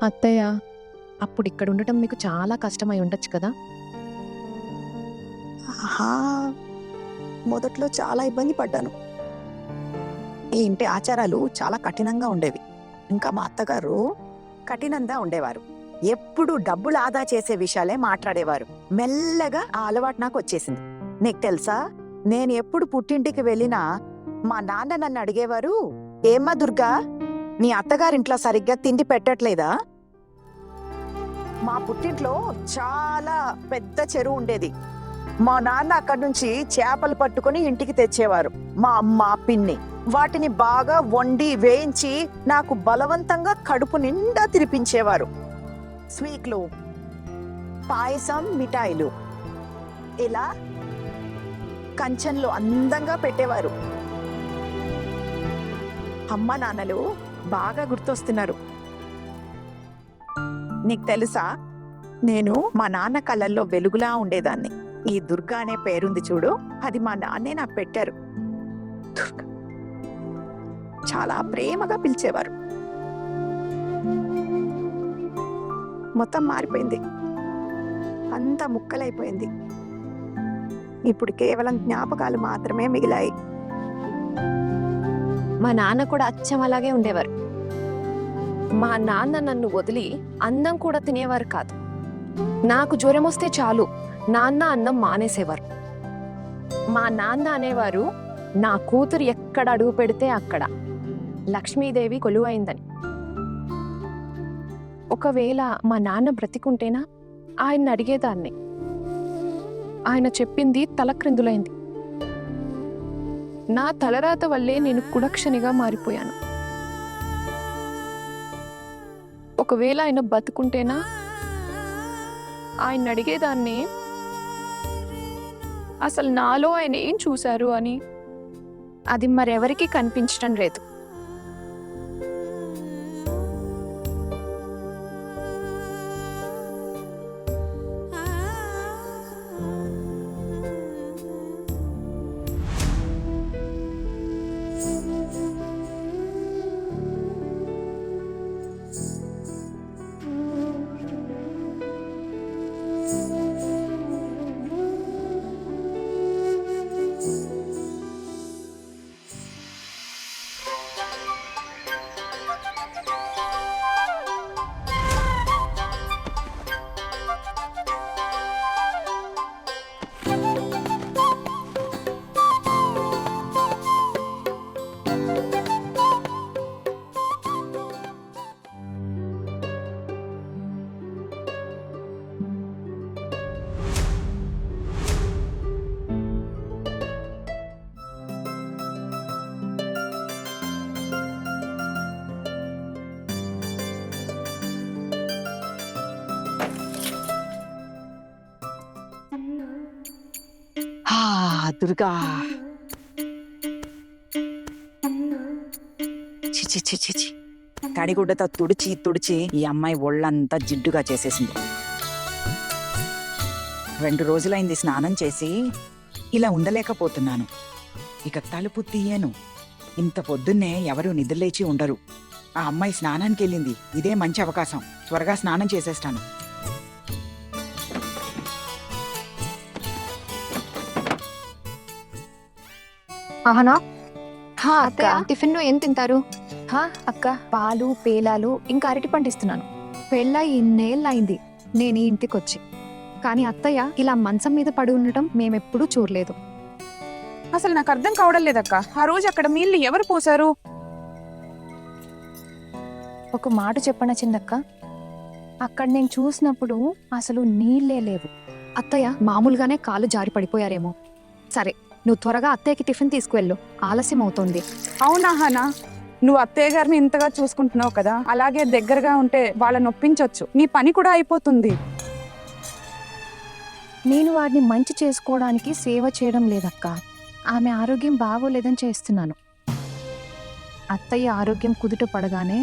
అత్తయ్య, అప్పుడు ఇక్కడ ఉండటం మీకు చాలా కష్టమై ఉండొచ్చు కదా? ఆహా! మొదట్లో చాలా ఇబ్బంది పడ్డాను. ఈ ఇంటి ఆచారాలు చాలా కఠినంగా ఉండేవి. ఇంకా మా అత్తగారు కఠినంగా ఉండేవారు. ఎప్పుడు డబ్బులు ఆదా చేసే విషయాలే మాట్లాడేవారు. మెల్లగా ఆ అలవాటు నాకు వచ్చేసింది. నీకు తెలుసా, నేను ఎప్పుడు పుట్టింటికి వెళ్ళినా మా నాన్న నన్ను అడిగేవారు, ఏమ్మా దుర్గా, నీ అత్తగారింట్లో సరిగ్గా తిండి పెట్టట్లేదా? మా పుట్టింట్లో చాలా పెద్ద చెరువు ఉండేది. మా నాన్న అక్కడి నుంచి చేపలు పట్టుకుని ఇంటికి తెచ్చేవారు. మా అమ్మ, పిన్ని వాటిని బాగా వండి వేయించి నాకు బలవంతంగా కడుపు నిండా తినిపించేవారు. స్వీట్లు, పాయసం, మిఠాయిలు ఇలా కంచంలో అందంగా పెట్టేవారు. అమ్మ నాన్నలు బాగా గుర్తొస్తున్నారు. నీకు తెలుసా, నేను మా నాన్న కళ్ళల్లో వెలుగులా ఉండేదాన్ని. ఈ దుర్గా అనే పేరుంది చూడు, అది మా నాన్నే నాకు పెట్టారు. దుర్గా చాలా ప్రేమగా పిలిచేవారు. మొత్తం మారిపోయింది, అంతా ముక్కలైపోయింది. ఇప్పుడు కేవలం జ్ఞాపకాలు మాత్రమే మిగిలాయి. మా నాన్న కూడా అచ్చం అలాగే ఉండేవారు. మా నాన్న నన్ను వదిలి అన్నం కూడా తినేవారు కాదు. నాకు జ్వరం వస్తే చాలు నాన్న అన్నం మానేసేవారు. మా నాన్న అనేవారు, నా కూతురు ఎక్కడ అడుగు పెడితే అక్కడ లక్ష్మీదేవి కొలువైందని. ఒకవేళ మా నాన్న బ్రతికుంటేనా ఆయన్ని అడిగేదాన్ని. ఆయన చెప్పింది తలక్రిందులైంది. నా తలరాత వల్లే నేను కుడక్షనిగా మారిపోయాను. ఒకవేళ ఆయన బతుకుంటేనా ఆయన అడిగేదాన్ని, అసలు నాలో ఆయన ఏం చూశారు అని. అది మరెవరికి కనిపించడం లేదు. దుర్గా, చిచి చిచి చి తడిగుడ్డతో తుడిచి తుడిచి ఈ అమ్మాయి ఒళ్ళంతా జిడ్డుగా చేసేసింది. 2 రోజులైంది స్నానం చేసి. ఇలా ఉండలేకపోతున్నాను. ఇక తలుపు తీయను. ఇంత పొద్దున్నే ఎవరు నిద్రలేచి ఉండరు. ఆ అమ్మాయి స్నానానికి వెళ్ళింది. ఇదే మంచి అవకాశం. త్వరగా స్నానం చేసేస్తాను. ఆహనా, అక్క, టిఫిన్ లో ఏం తింటారు? అక్క, పాలు, పేలాలు, ఇంకా అరటి పండిస్తున్నాను. పెళ్ళై ఇన్నేళ్ళయింది నేను ఈ ఇంటికొచ్చి. కానీ అత్తయ్య ఇలా మంచం మీద పడి ఉండటం మేమెప్పుడూ చూడలేదు. అసలు నాకు అర్థం కావడం లేదక్క. ఆ రోజు అక్కడ నీళ్లు ఎవరు పోసారు? ఒక మాట చెప్పన చిన్నక్క, అక్కడ నేను చూసినప్పుడు అసలు నీళ్లే లేవు. అత్తయ్య మామూలుగానే కాలు జారి పడిపోయారేమో. సరే, నువ్వు త్వరగా అత్తయ్యకి టిఫిన్ తీసుకువెళ్ళు, ఆలస్యం అవుతోంది. అవునా హనా, నువ్వు అత్తయ్య గారిని ఇంతగా చూసుకుంటున్నావు కదా, అలాగే దగ్గరగా ఉంటే వాళ్ళని నొప్పించొచ్చు. నీ పని కూడా అయిపోతుంది. నేను వాడిని మంచి చేసుకోవడానికి సేవ చేయడం లేదక్క. ఆమె ఆరోగ్యం బాగోలేదని చేస్తున్నాను. అత్తయ్య ఆరోగ్యం కుదుట పడగానే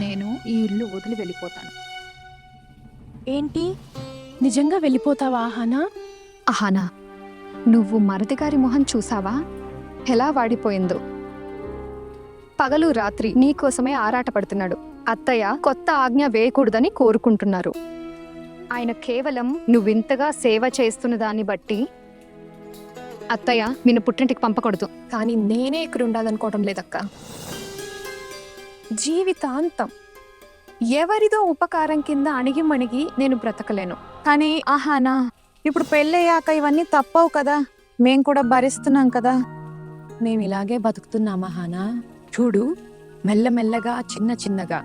నేను ఈ ఇల్లు వదిలి వెళ్ళిపోతాను. ఏంటి, నిజంగా వెళ్ళిపోతావా ఆహానా? అహానా, నువ్వు మరదిగారి మొహం చూసావా? ఎలా వాడిపోయిందో. పగలు రాత్రి నీకోసమే ఆరాటపడుతున్నాడు. అత్తయ్య కొత్త ఆజ్ఞ వేయకూడదని కోరుకుంటున్నారు. ఆయన కేవలం నువ్వింతగా సేవ చేస్తున్న దాన్ని బట్టి అత్తయ్య నిన్ను పుట్టింటికి పంపకూడదు. కానీ నేనే ఇక్కడ ఉండాలనుకోవడం లేదక్క. జీవితాంతం ఎవరిదో ఉపకారం కింద అణిగి నేను బ్రతకలేను. కానీ ఆహానా, ఇప్పుడు పెళ్ళయ్యాక ఇవన్నీ తప్పవు కదా, మేం కూడా భరిస్తున్నాం కదా. మేము ఇలాగే బతుకుతున్నామా హానా? చూడు, మెల్లమెల్లగా చిన్నగా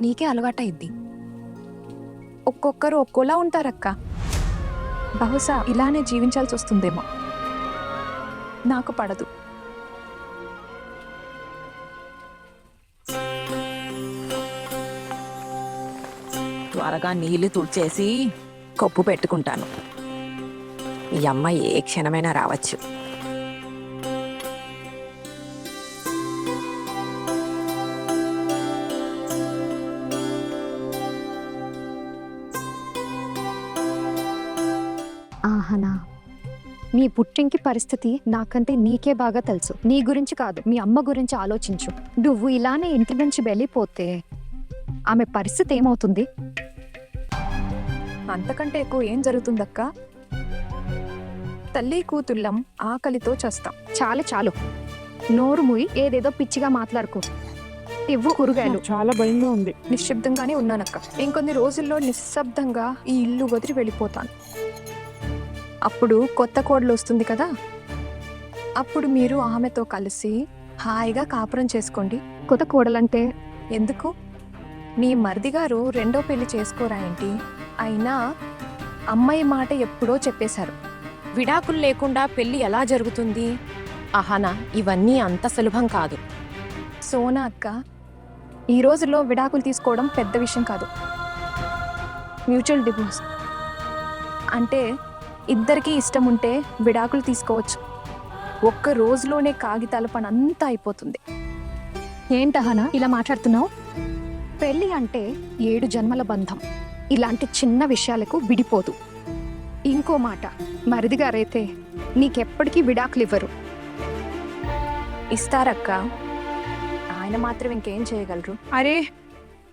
నీకే అలవాటైద్ది. ఒక్కొక్కరు ఒక్కోలా ఉంటారక్క. బహుశా ఇలానే జీవించాల్సి వస్తుందేమో. నాకు పడదు. త్వరగా నీళ్లు తుడిచేసి కప్పు పెట్టుకుంటాను. ఈ అమ్మాయి ఏ క్షణమైనా రావచ్చు. ఆహనా, నీ పుట్టింటి పరిస్థితి నాకంటే నీకే బాగా తెలుసు. నీ గురించి కాదు, మీ అమ్మ గురించి ఆలోచించు. నువ్వు ఇలానే ఇంటి నుంచి వెళ్ళిపోతే ఆమె పరిస్థితి ఏమవుతుంది? అంతకంటే ఎక్కువ ఏం జరుగుతుందక్క? తల్లి కూతుళ్ళం ఆకలితో చస్తాం. చాలు నోరు మూయి, ఏదేదో పిచ్చిగా మాట్లాడుకో. ఇవ్వు కూరగాయలు. చాలా భయంగా ఉంది. నిశ్శబ్దంగానే ఉన్నానక్క. ఇంకొన్ని రోజుల్లో నిశ్శబ్దంగా ఈ ఇల్లు వదిలి వెళ్ళిపోతాను. అప్పుడు కొత్త కోడలు వస్తుంది కదా, అప్పుడు మీరు ఆమెతో కలిసి హాయిగా కాపురం చేసుకోండి. కొత్త కోడలంటే ఎందుకు? నీ మరిది గారు రెండో పెళ్లి చేసుకోరా ఏంటి? అయినా అమ్మాయి మాట ఎప్పుడో చెప్పేశారు. విడాకులు లేకుండా పెళ్లి ఎలా జరుగుతుంది? అహానా, ఇవన్నీ అంత సులభం కాదు. సోనా అక్క, ఈ రోజుల్లో విడాకులు తీసుకోవడం పెద్ద విషయం కాదు. మ్యూచువల్ డివోర్స్ అంటే ఇద్దరికీ ఇష్టం ఉంటే విడాకులు తీసుకోవచ్చు. ఒక్క రోజులోనే కాగితాల పని అంతా అయిపోతుంది. ఏంటహనా ఇలా మాట్లాడుతున్నావు? పెళ్ళి అంటే 7 జన్మల బంధం. ఇలాంటి చిన్న విషయాలకు విడిపోదు. ఇంకో మాట, మరిది గారైతే నీకెప్పటికీ విడాకులు ఇవ్వరు. ఇస్తారక్క, ఆయన మాత్రం ఇంకేం చేయగలరు? అరే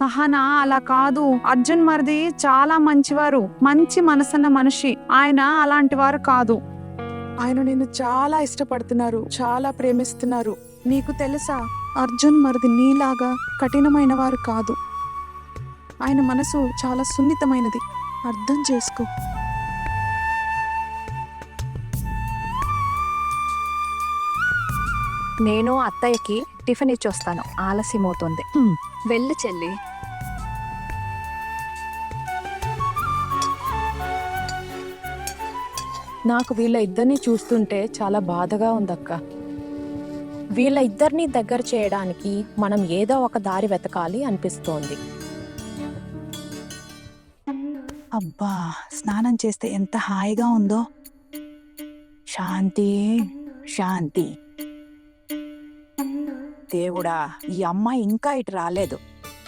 ఆహానా, అలా కాదు. అర్జున్ మరిది చాలా మంచివారు, మంచి మనసున్న మనిషి. ఆయన అలాంటి వారు కాదు. ఆయన నిన్ను చాలా ఇష్టపడుతున్నారు, చాలా ప్రేమిస్తున్నారు. నీకు తెలుసా, అర్జున్ మరిది నీలాగా కఠినమైన వారు కాదు. ఆయన మనసు చాలా సున్నితమైనది, అర్థం చేసుకో. నేను అత్తయ్యకి టిఫిన్ ఇచ్చొస్తాను, ఆలస్యం అవుతుంది. వెళ్ళు చెల్లి. నాకు వీళ్ళ ఇద్దరిని చూస్తుంటే చాలా బాధగా ఉందక్క. వీళ్ళ ఇద్దరిని దగ్గర చేయడానికి మనం ఏదో ఒక దారి వెతకాలి అనిపిస్తోంది. అబ్బా, స్నానం చేస్తే ఎంత హాయిగా ఉందో. శాంతి శాంతి. దేవుడా, ఈ అమ్మాయి ఇంకా ఇటు రాలేదు.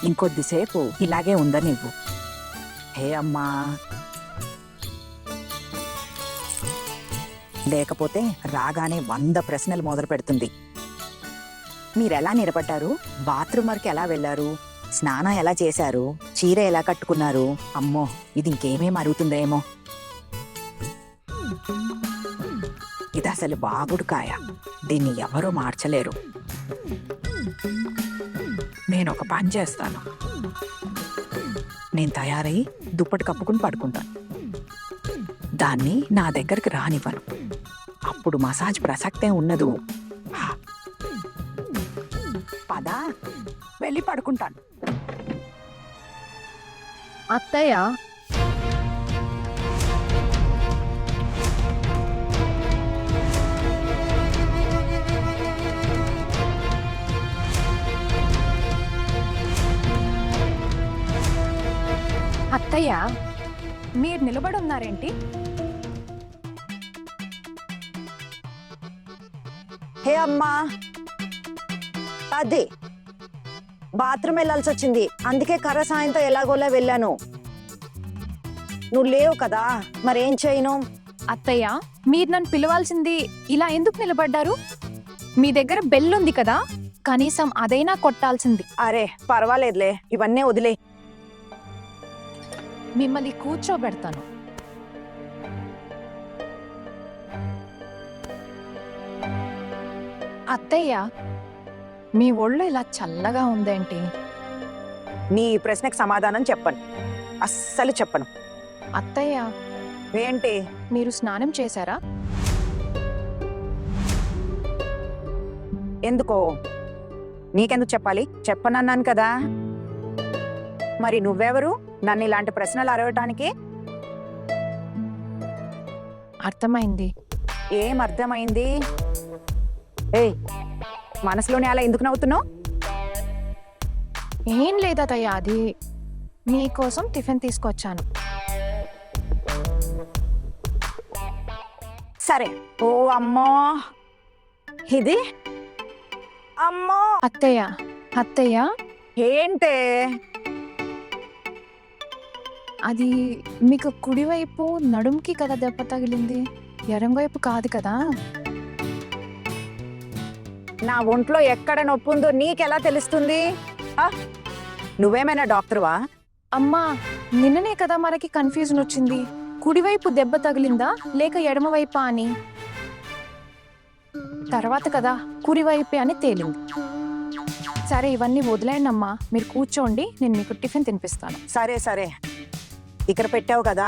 ఇంకొద్దిసేపు ఇలాగే ఉండనివ్వు. హే అమ్మా, లేకపోతే రాగానే 100 ప్రశ్నలు మొదలు పెడుతుంది. మీరెలా నిలబడ్డారు? బాత్రూమ్ వరకు ఎలా వెళ్ళారు? స్నానం ఎలా చేశారు? చీర ఎలా కట్టుకున్నారు? అమ్మో, ఇది ఇంకేమేం అరుగుతుందేమో. ఇది అసలు బాగుడుకాయ. దీన్ని ఎవరూ మార్చలేరు. నేను ఒక పని చేస్తాను. నేను తయారై దుప్పటి కప్పుకుని పడుకుంటాను. దాన్ని నా దగ్గరికి రానివ్వను. అప్పుడు మసాజ్ ప్రసక్తే ఉన్నదు. పద, వెళ్ళి పడుకుంటాను. అత్తయ్య, అత్తయ్య, మీరు నిలబడి ఉన్నారేంటి? హే అమ్మా, అదే బాత్రూమ్ వెళ్ళాల్సి వచ్చింది, అందుకే కర్ర సాయంతో ఎలాగోలా వెళ్ళాను. నువ్వు లేవు కదా, మరేం చేయను. అత్తయ్య, మీరు నన్ను పిలవాల్సింది ఇలా ఎందుకు నిలబడ్డారు? మీ దగ్గర బెల్ ఉంది కదా, కనీసం అదైనా కొట్టాల్సింది. అరే పర్వాలేదులే, ఇవన్నీ వదిలే. మిమ్మల్ని కూర్చోబెడతాను. అత్తయ్య, మీ ఒళ్ళు ఇలా చల్లగా ఉందేంటి? నీ ఈ ప్రశ్నకు సమాధానం చెప్పను, అస్సలు చెప్పను. అత్తయ్య, ఏంటి? మీరు స్నానం చేశారా? ఎందుకో? నీకెందుకు చెప్పాలి? చెప్పనన్నాను కదా. మరి నువ్వెవరు నన్ను ఇలాంటి ప్రశ్నలు అడగటానికి? అర్థమైంది. ఏం అర్థమైంది? ఏయ్, మనసులోనే అలా ఎందుకు నవ్వుతున్నావు? ఏం లేదత్తయ్య, అది మీకోసం టిఫిన్ తీసుకొచ్చాను. సరే. ఓ అమ్మో, ఇది అమ్మో. అత్తయ్య, అత్తయ్య, ఏంటే? అది మీకు కుడివైపు నడుంకి కదా దెబ్బ తగిలింది, ఎడంవైపు కాదు కదా? నా ఒంట్లో ఎక్కడ నొప్పి ఉందో నీకెలా తెలుస్తుంది? ఆ? నువ్వేమైనా డాక్టర్వా? అమ్మా, నిన్ననే కదా మనకి కన్ఫ్యూజన్ వచ్చింది, కుడివైపు దెబ్బ తగిలిందా లేక ఎడమవైపా అని. తర్వాత కదా కుడివైపే అని తేలింది. సరే, ఇవన్నీ వదిలేయండి అమ్మా, మీరు కూర్చోండి, నేను మీకు టిఫిన్ తినిపిస్తాను. సరే సరే, ఇక్కడ పెట్టావు కదా,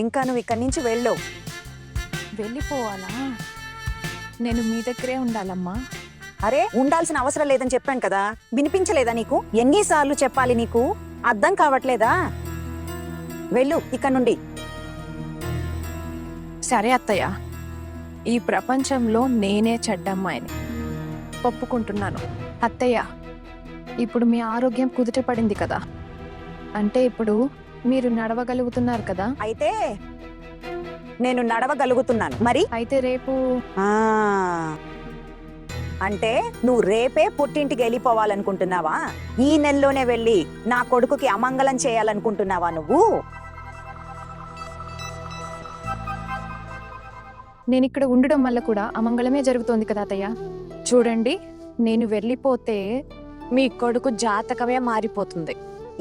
ఇంకా నువ్వు ఇక్కడి నుంచి వెళ్ళు. వెళ్ళిపోవాలా? నేను మీ దగ్గరే ఉండాలమ్మా. అరే, ఉండాల్సిన అవసరం లేదని చెప్పాను కదా, వినిపించలేదా నీకు? ఎన్నిసార్లు చెప్పాలి నీకు? అర్థం కావట్లేదా? వెళ్ళు ఇక్కడ నుండి. సరే అత్తయ్య, ఈ ప్రపంచంలో నేనే చెడ్డమ్మాయిని ఒప్పుకుంటున్నాను. అత్తయ్య, ఇప్పుడు మీ ఆరోగ్యం కుదుట పడింది కదా, అంటే ఇప్పుడు మీరు నడవగలుగుతున్నారు కదా? అయితే నేను నడవగలుగుతున్నాను మరి. అయితే రేపు ఆ అంటే నువ్వు రేపే పుట్టింటికి వెళ్ళిపోవాలనుకుంటున్నావా? ఈ నెలలోనే వెళ్ళి నా కొడుకుకి అమంగళం చేయాలనుకుంటున్నావా నువ్వు? నేను ఇక్కడ ఉండడం వల్ల కూడా అమంగళమే జరుగుతోంది కదా అత్తయ్య. చూడండి, నేను వెళ్ళిపోతే మీ కొడుకు జాతకమే మారిపోతుంది.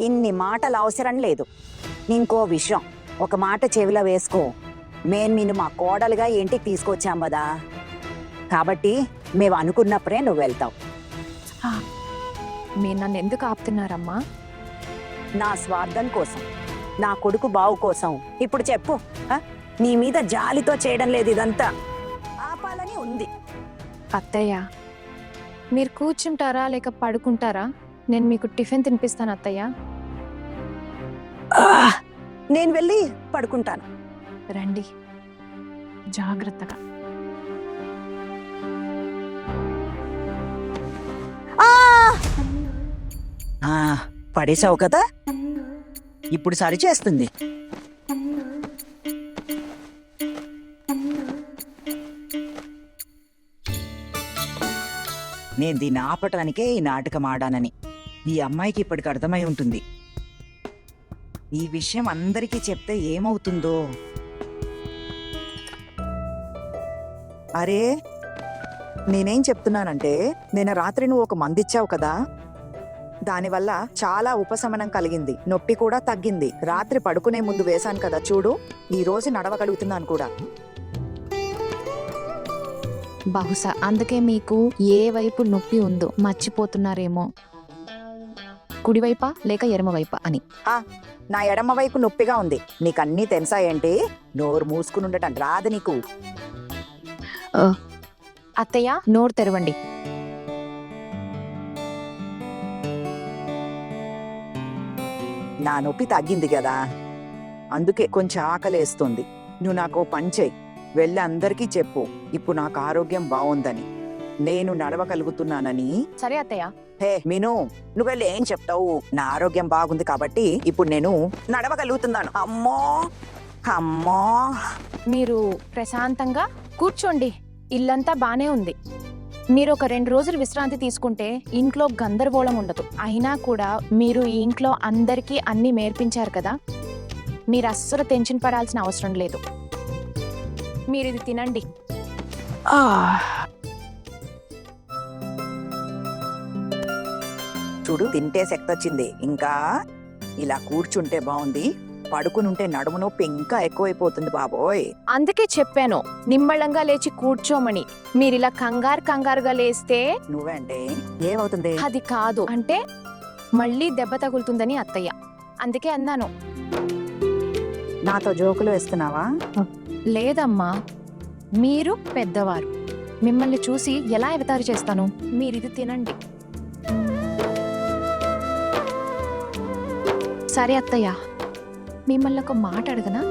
ఇన్ని మాటలు అవసరం లేదు. ఇంకో విషయం, ఒక మాట చెవిలో వేసుకో. నిన్ను మా కోడలుగా ఇంటికి తీసుకొచ్చాం కదా, కాబట్టి మేము అనుకున్నప్పుడే నువ్వు వెళ్తావు. మీరు నన్ను ఎందుకు ఆపుతున్నారమ్మా? నా స్వార్థం కోసం, నా కొడుకు బావు కోసం. ఇప్పుడు చెప్పు, నీ మీద జాలితో చేయడం లేదు, ఇదంతా ఆపాలని ఉంది. అత్తయ్య, మీరు కూర్చుంటారా లేక పడుకుంటారా? నేను మీకు టిఫిన్ తినిపిస్తాను అత్తయ్య. నేను వెళ్ళి పడుకుంటాను. రండి, జాగ్రత్తగా. పడేసావు కదా, ఇప్పుడు సరి చేస్తుంది. నేను దీన్ని ఆపటానికే ఈ నాటకం ఆడానని ఈ అమ్మాయికి ఇప్పటికి అర్థమై ఉంటుంది. ఈ విషయం అందరికీ చెప్తే ఏమవుతుందో. అరే, నేనేం చెప్తున్నానంటే, నిన్న రాత్రి నువ్వు ఒక మందిచ్చావు కదా, దానివల్ల చాలా ఉపశమనం కలిగింది, నొప్పి కూడా తగ్గింది. రాత్రి పడుకునే ముందు వేశాను కదా, చూడు, ఈ రోజు నడవగలుగుతున్నాను కూడా. బహుశా అందుకే మీకు ఏ వైపు నొప్పి ఉందో మర్చిపోతున్నారేమో, కుడివైపా లేక ఎడమవైపా అని. నా ఎడమ వైపు నొప్పిగా ఉంది. నీకన్నీ తెలుసా ఏంటి? నోరు మూసుకుని ఉండటం రాదు నీకు. అత్తయ్య, నోరు తెరవండి. నా నొప్పి తగ్గింది కదా, అందుకే కొంచెం ఆకలేస్తుంది. నువ్వు నాకు పని చెయ్యి, వెళ్ళి అందరికీ చెప్పు ఇప్పుడు నాకు ఆరోగ్యం బాగుందని, నేను నడవగలుగుతున్నానని. సరే అత్తయ్య. హే మీను, నువ్వు వెళ్ళి ఏం చెప్తావు? నా ఆరోగ్యం బాగుంది కాబట్టి ఇప్పుడు నేను నడవగలుగుతున్నాను. అమ్మో అమ్మో. మీరు ప్రశాంతంగా కూర్చోండి, ఇల్లంతా బానే ఉంది. మీరు ఒక 2 రోజులు విశ్రాంతి తీసుకుంటే ఇంట్లో గందరగోళం ఉండదు. అయినా కూడా మీరు ఈ ఇంట్లో అందరికీ అన్నీ నేర్పించారు కదా, మీరు అస్సలు టెన్షన్ పడాల్సిన అవసరం లేదు. మీరు ఇది తినండి. చూడు తింటే శక్తి వచ్చింది. ఇంకా ఇలా కూర్చుంటే బాగుంది, పడుకునుంటే నడుము నొప్పి ఇంకా ఎక్కువైపోతుంది బాబోయ్. అందుకే చెప్పాను నిమ్మళంగా లేచి కూర్చోమని. మీరిలా కంగారుగా లేస్తే నువ్వంటే ఏమవుతుంది? అది కాదు అంటే మళ్ళీ దెబ్బ తగులుతుందని అత్తయ్య, అందుకే అన్నాను. నాతో జోకులు వేస్తున్నావా? లేదమ్మా, మీరు పెద్దవారు, మిమ్మల్ని చూసి ఎలా అవతారు చేస్తాను? మీరిది తినండి. సరే అత్తయ్య, మిమ్మల్ని ఒక మాట అడగనా?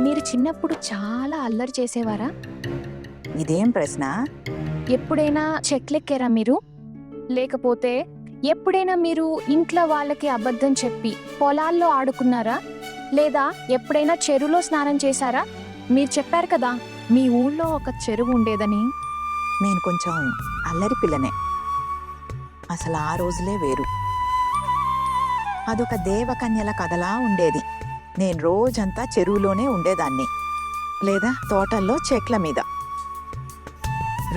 మీరు చిన్నప్పుడు చాలా అల్లరి చేసేవారా? ఇదేం ప్రశ్న? ఎప్పుడైనా చెట్లెక్కారా మీరు? లేకపోతే ఎప్పుడైనా మీరు ఇంట్లో వాళ్ళకి అబద్ధం చెప్పి పొలాల్లో ఆడుకున్నారా? లేదా ఎప్పుడైనా చెరువులో స్నానం చేశారా? మీరు చెప్పారు కదా మీ ఊళ్ళో ఒక చెరువు ఉండేదని. నేను కొంచెం అల్లరి పిల్లనే. అసలు ఆ రోజులే వేరు. అదొక దేవకన్యల కథలా ఉండేది. నేను రోజంతా చెరువులోనే ఉండేదాన్ని, లేదా తోటల్లో చెట్ల మీద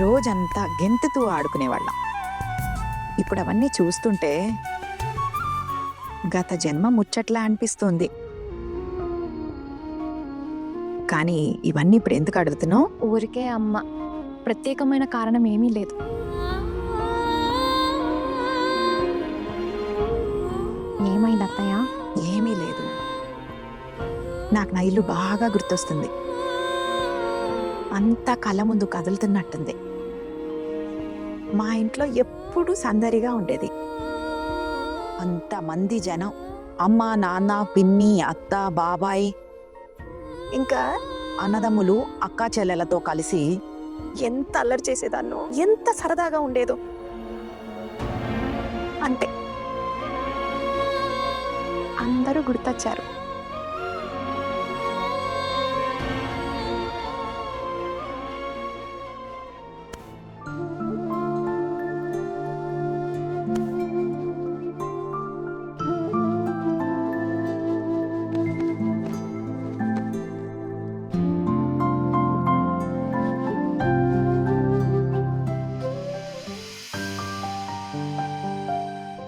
రోజంతా గెంతుతూ ఆడుకునేవాళ్ళం. ఇప్పుడు అవన్నీ చూస్తుంటే గత జన్మ ముచ్చట్లా అనిపిస్తుంది. కానీ ఇవన్నీ ఇప్పుడు ఎందుకు అడుగుతున్నావు? ఊరికే అమ్మ, ప్రత్యేకమైన కారణం ఏమీ లేదు. ఏమైంది అత్తయ్య? ఏమీ లేదు. నాకు నా ఇల్లు బాగా గుర్తొస్తుంది. అంతా కళ్ళ ముందు కదులుతున్నట్టుంది. మా ఇంట్లో ఎప్పుడూ సందడిగా ఉండేది. అంతమంది జనం, అమ్మ, నాన్న, పిన్ని, అత్త, బాబాయ్, ఇంకా అన్నదమ్ములు, అక్కా చెల్లెలతో కలిసి ఎంత అల్లరి చేసేదాన్నో, ఎంత సరదాగా ఉండేదో. అంతే, అందరూ గుర్తొచ్చారు.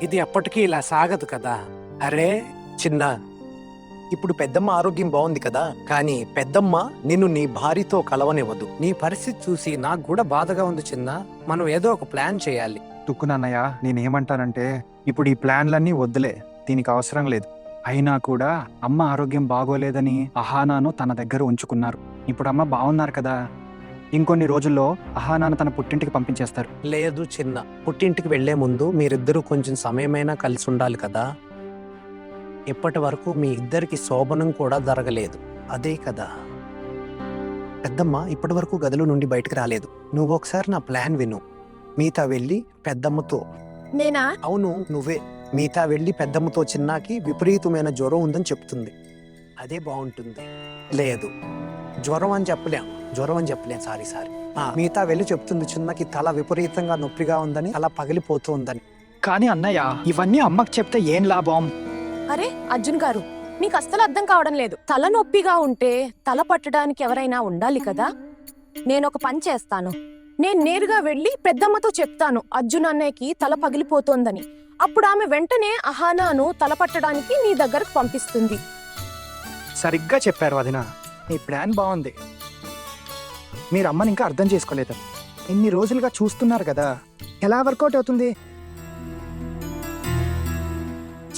ఇది ఎప్పటికీ ఇలా సాగదు కదా. అరే చిన్న, ఇప్పుడు పెద్దమ్మ ఆరోగ్యం బాగుంది కదా, కానీ పెద్దమ్మ నిన్ను నీ భార్యతో కలవనివ్వదు. నీ పరిస్థితి చూసి నాకు కూడా బాధగా ఉంది చిన్న. మనం ఏదో ఒక ప్లాన్ చేయాలి. తుక్కునన్నయ్య, నేనేమంటానంటే ఇప్పుడు ఈ ప్లాన్లన్నీ వద్దులే, దీనికి అవసరం లేదు. అయినా కూడా అమ్మ ఆరోగ్యం బాగోలేదని అహానాను తన దగ్గర ఉంచుకున్నారు. ఇప్పుడు అమ్మ బాగున్నారు కదా, ఇంకొన్ని రోజుల్లో అహానాను తన పుట్టింటికి పంపించేస్తారు. లేదు చిన్న, పుట్టింటికి వెళ్లే ముందు మీరిద్దరూ కొంచెం సమయమైనా కలిసి ఉండాలి కదా. ఇప్పటి వరకు మీ ఇద్దరికి శోభనం కూడా జరగలేదు, అదే కదా. పెద్దమ్మ ఇప్పటి వరకు గదిలో నుండి బయటకు రాలేదు. నువ్వు ఒకసారి నా ప్లాన్ విను. మీతా వెళ్ళి పెద్దమ్మతో. నేనా? అవును నువ్వే. మీతా వెళ్ళి పెద్దమ్మతో చిన్నాకి విపరీతమైన జ్వరం ఉందని చెప్తుంది. అదే బాగుంటుంది. లేదు, జ్వరం అని చెప్పలేం, సారీ. మీతా వెళ్ళి చెప్తుంది చిన్నకి తల విపరీతంగా నొప్పిగా ఉందని, తల పగిలిపోతూ ఉందని. కానీ అన్నయ్య, ఇవన్నీ అమ్మకి చెప్తే ఏం లాభం? అరే అర్జున్ గారు, మీకు అస్సలు అర్థం కావడం లేదు. తల నొప్పిగా ఉంటే తల పట్టడానికి ఎవరైనా ఉండాలి కదా. నేను ఒక పని చేస్తాను. నేను నేరుగా వెళ్ళి పెద్దమ్మతో చెప్తాను అర్జున్ అన్నయ్యకి తల పగిలిపోతోందని. అప్పుడు ఆమె వెంటనే అహానాను తల పట్టడానికి నీ దగ్గరకు పంపిస్తుంది. సరిగ్గా చెప్పారు వదిన, ఈ ప్లాన్ బాగుంది. మీరు అమ్మని ఇంకా అర్థం చేసుకోలేదు. ఇన్ని రోజులుగా చూస్తున్నారు కదా, ఎలా వర్కౌట్ అవుతుంది?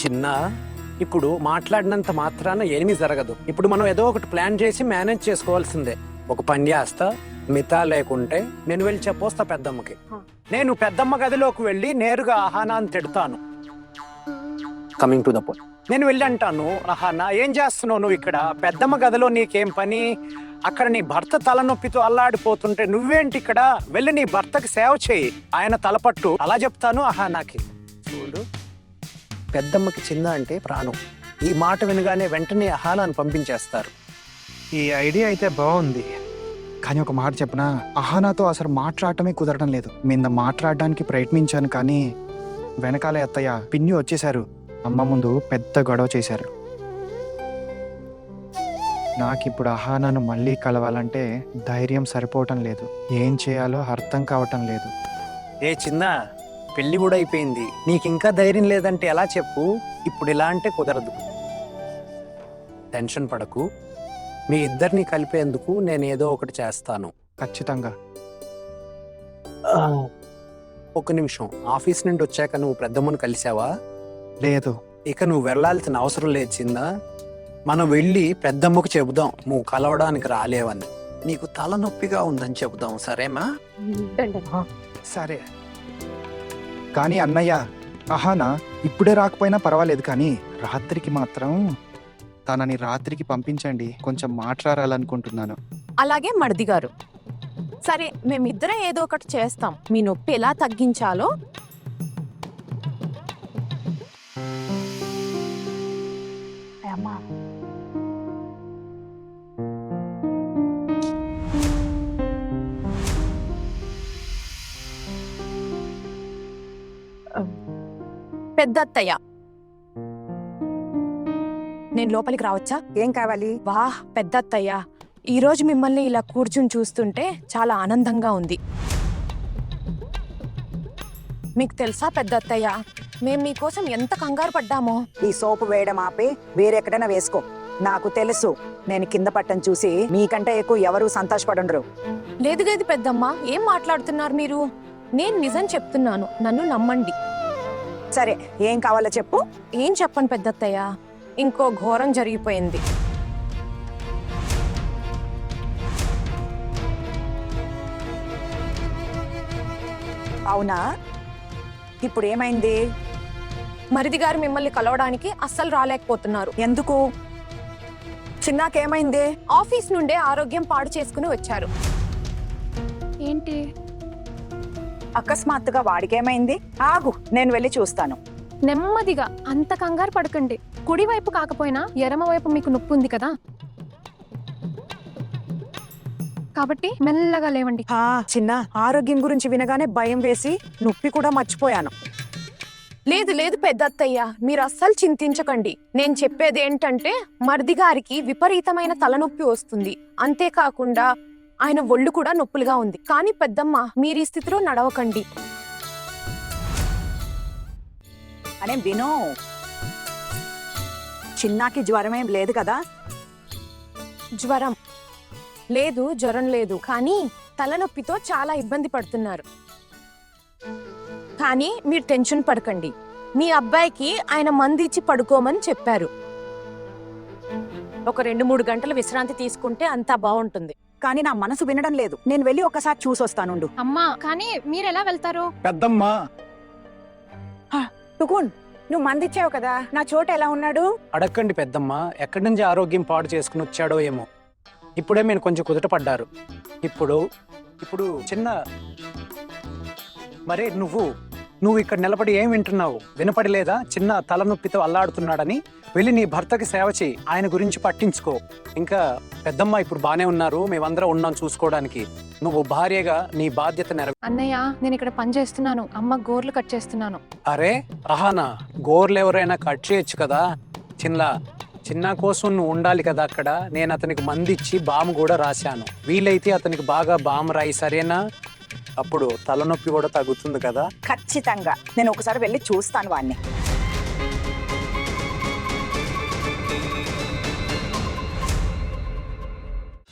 చిన్న, ఇప్పుడు మాట్లాడినంత మాత్రాన ఏమీ జరగదు. ఇప్పుడు మనం ఏదో ఒకటి ప్లాన్ చేసి మేనేజ్ చేసుకోవాల్సిందే. ఒక పని చేస్తా, మితా లేకుంటే నేను వెళ్ళి చెప్పొస్తా పెద్దమ్మకి. నేను పెద్దమ్మ గదిలోకి వెళ్ళి నేరుగా అహానాన్ని తిడతాను. Coming to the point. నేను వెళ్ళి అంటాను, అహానా ఏం చేస్తున్నావు నువ్వు ఇక్కడ? పెద్దమ్మ గదిలో నీకేం పని? అక్కడ నీ భర్త తలనొప్పితో అల్లాడిపోతుంటే నువ్వేంటి ఇక్కడ? వెళ్ళి నీ భర్తకి సేవ చేయి, ఆయన తలపట్టు. అలా చెప్తాను అహానాకి. చూడు, పెద్దమ్మకి చిన్న అంటే ప్రాణం. ఈ మాట వినగానే వెంటనే అహానాన్ని పంపించేస్తారు. ఈ ఐడియా అయితే బాగుంది, కానీ ఒక మాట చెప్పనా, అహానాతో అసలు మాట్లాడటమే కుదరడం లేదు. మీద మాట్లాడడానికి ప్రయత్నించాను, కానీ వెనకాలే అత్తయ్య పిన్ని వచ్చేశారు. అమ్మ ముందు పెద్ద గొడవ చేశారు. నాకిప్పుడు అహానాను మళ్ళీ కలవాలంటే ధైర్యం సరిపోవటం లేదు. ఏం చేయాలో అర్థం కావటం లేదు. ఏ చిన్న, పెళ్లి కూడా అయిపోయింది. నీకు ఇంకా ధైర్యం లేదంటే ఎలా చెప్పు? ఇప్పుడు ఇలా అంటే కుదరదు. టెన్షన్ పడకు. మీ ఇద్దరిని కలిపేందుకు నేను ఏదో ఒకటి చేస్తాను. ఖచ్చితంగా. ఒక నిమిషం, ఆఫీస్ నుండి వచ్చాక నువ్వు పెద్దమ్మను కలిసావా? లేదు. ఇక నువ్వు వెళ్ళాల్సిన అవసరం లేదు చిన్న. మనం వెళ్ళి పెద్దమ్మకు చెబుదాం నువ్వు కలవడానికి రాలేవని. నీకు తలనొప్పిగా ఉందని చెబుదాం, సరేమా? సరే. కానీ అన్నయ్య, అహానా ఇప్పుడే రాకపోయినా పర్వాలేదు, కానీ రాత్రికి మాత్రం తనని రాత్రికి పంపించండి. కొంచెం మాట్లాడాలనుకుంటున్నాను. అలాగే మరిది గారు. సరే, మేమిద్దరం ఏదో ఒకటి చేస్తాం. మీ నొప్పి ఎలా తగ్గించాలో. అమ్మా, పెద్దత్తయ్య, నేను లోపలికి రావచ్చా? ఏం కావాలి? వాహ్ పెద్దత్తయ్య, ఈరోజు మిమ్మల్ని ఇలా కూర్చుని చూస్తుంటే చాలా ఆనందంగా ఉంది. మీకు తెలుసా పెద్దత్తయ్య, మేము మీకోసం ఎంత కంగారు పడ్డామో. ఈ సోపు వేయడం ఆపి వేరెక్కడైనా వేసుకో. నాకు తెలుసు, నేను కింద పట్టం చూసి మీకంటే ఎక్కువ ఎవరు సంతోషపడుండ్రు. లేదు లేదు పెద్దమ్మ, ఏం మాట్లాడుతున్నారు మీరు? నేను నిజం చెప్తున్నాను, నన్ను నమ్మండి. సరే, ఏం కావాలో చెప్పు. ఏం చెప్పను పెద్దత్తయ్య, ఇంకో ఘోరం జరిగిపోయింది. అవునా? ఇప్పుడు ఏమైంది? మరిది గారు మిమ్మల్ని కలవడానికి అస్సలు రాలేకపోతున్నారు. ఎందుకు? చిన్నాకేమైంది? ఆఫీస్ నుండే ఆరోగ్యం పాడు చేసుకుని వచ్చారు. ఏంటి? అకస్మాత్తుగా వాడికేమైంది? ఆగు, నేను వెళ్ళి చూస్తాను. నెమ్మదిగా, అంత కంగారు పడకండి. కుడివైపు కాకపోయినా ఎడమ వైపు మీకు నొప్పి ఉంది కదా, కాబట్టి మెల్లగా లేవండి. చిన్న, ఆరోగ్యం గురించి వినగానే భయం వేసి నొప్పి కూడా మర్చిపోయాను. లేదు లేదు పెద్దత్తయ్య, మీరు అస్సలు చింతించకండి. నేను చెప్పేది ఏంటంటే, మరిది గారికి విపరీతమైన తలనొప్పి వస్తుంది. అంతేకాకుండా ఆయన ఒళ్ళు కూడా నొప్పులుగా ఉంది. కానీ పెద్దమ్మ, మీరు ఈ స్థితిలో నడవకండి. అనే వినో, చిన్నాకి జ్వరం ఏం లేదు కదా? జ్వరం లేదు, జ్వరం లేదు, కానీ తలనొప్పితో చాలా ఇబ్బంది పడుతున్నారు. కానీ మీరు టెన్షన్ పడకండి. మీ అబ్బాయికి ఆయన మందిచ్చి పడుకోమని చెప్పారు. ఒక 2-3 గంటలు విశ్రాంతి తీసుకుంటే అంతా బాగుంటుంది. కానీ నా మనసు వినడం లేదు. నేను వెళ్ళి ఒకసారి చూసొస్తానుండు. అమ్మా, కానీ మీరెలా వెళ్తారు? పెద్దమ్మా, టుకున్, నువ్వు మందిచ్చావు కదా, నా చోట ఎలా ఉన్నాడు? అడగండి పెద్దమ్మ, ఎక్కడి నుంచి ఆరోగ్యం పాడు చేసుకుని వచ్చాడో ఏమో. ఇప్పుడే మీరు కొంచెం కుదుట పడ్డారు. ఇప్పుడు చిన్న, మరే నువ్వు ఇక్కడ నిలబడి ఏం వింటున్నావు? వినపడలేదా? చిన్న తలనొప్పితో అల్లాడుతున్నాడని. వెళ్ళి నీ భర్తకి సేవ చేయి, ఆయన గురించి పట్టించుకో. ఇంకా పెద్దమ్మ ఇప్పుడు బానే ఉన్నారు, మేమందరం ఉన్నాం చూసుకోవడానికి. నువ్వు భార్యగా నీ బాధ్యత అన్నయ్య, నేను ఇక్కడ పని చేస్తున్నాను. అమ్మ గోర్లు కట్ చేస్తున్నాను. అరే అహానా, గోర్లు ఎవరైనా కట్ చేయొచ్చు కదా. చిన్న కోసం నువ్వు ఉండాలి కదా అక్కడ. నేను అతనికి మందిచ్చి బాము కూడా రాశాను. వీలైతే అతనికి బాగా బాము రాయి, సరేనా? అప్పుడు తలనొప్పి కూడా తగ్గుతుంది కదా. ఖచ్చితంగా నేను ఒకసారి వెళ్ళి చూస్తాను వాడిని.